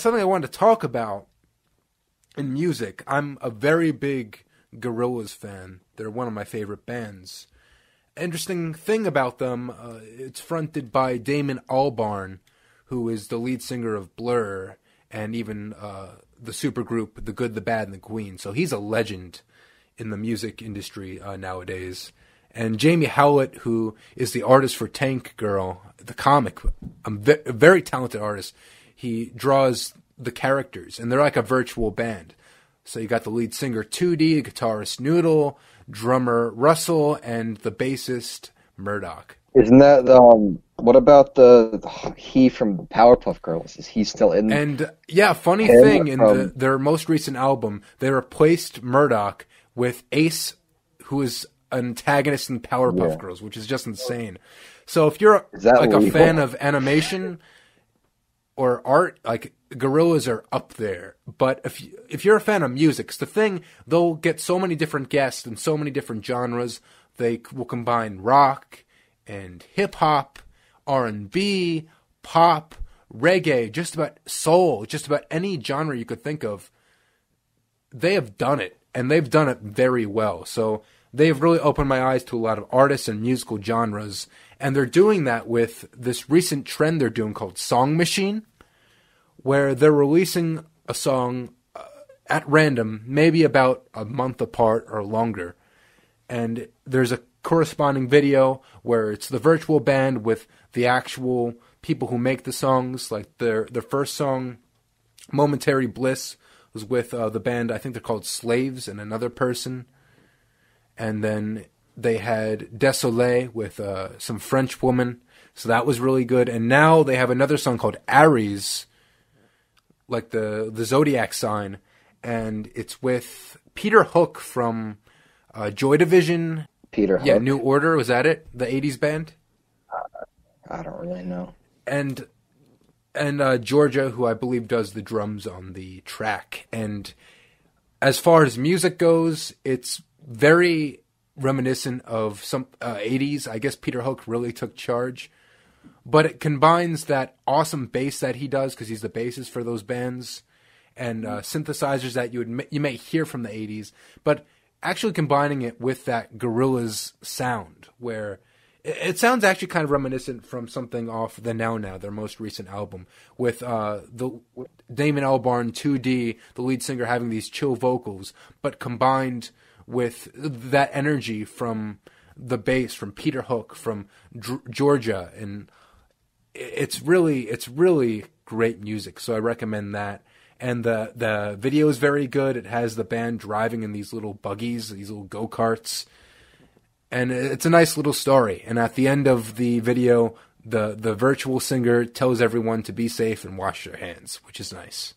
something I wanted to talk about in music. I'm a very big Gorillaz fan. They're one of my favorite bands. Interesting thing about them, it's fronted by Damon Albarn, who is the lead singer of Blur, and even the supergroup The Good, the Bad, and the Queen. So he's a legend in the music industry nowadays. And Jamie Howlett, who is the artist for Tank Girl, the comic, a very talented artist. He draws the characters, and they're like a virtual band. So you got the lead singer 2D, guitarist Noodle, drummer Russell, and the bassist Murdoch. Isn't that what about he from Powerpuff Girls? Is he still in? And yeah, funny thing, in their most recent album, they replaced Murdoch with Ace, who is an antagonist in Powerpuff Girls, which is just insane. So if you're like a fan of animation or art, like Gorillaz are up there. But if you're a fan of music, it's the thing, they'll get so many different guests and so many different genres. They will combine rock and hip hop, R&B, pop, reggae, just about soul, just about any genre you could think of. They have done it, and they've done it very well. So they've really opened my eyes to a lot of artists and musical genres, and they're doing that with this recent trend they're doing called Song Machine, where they're releasing a song at random, maybe about a month apart or longer, and there's a corresponding video where it's the virtual band with the actual people who make the songs. Like their first song, Momentary Bliss, was with the band, I think they're called Slaves, and another person. And then they had Désolé with some French woman, so that was really good. And now they have another song called Aries, like the zodiac sign, and it's with Peter Hook from Joy Division. Peter Hook? Yeah, New Order, was that it? The 80s band? I don't really know. And Georgia, who I believe does the drums on the track. And as far as music goes, it's very reminiscent of some 80s. I guess Peter Hook really took charge. But it combines that awesome bass that he does, because he's the bassist for those bands, and synthesizers that you may hear from the 80s, but actually combining it with that Gorillaz sound, where it sounds actually kind of reminiscent from something off the Now Now, their most recent album, with the Damon Albarn 2D, the lead singer, having these chill vocals, but combined with that energy from the bass, from Peter Hook, from Georgia, and it's really great music. So I recommend that. And the video is very good. It has the band driving in these little buggies, these little go-karts. And it's a nice little story. And at the end of the video, the virtual singer tells everyone to be safe and wash their hands, which is nice.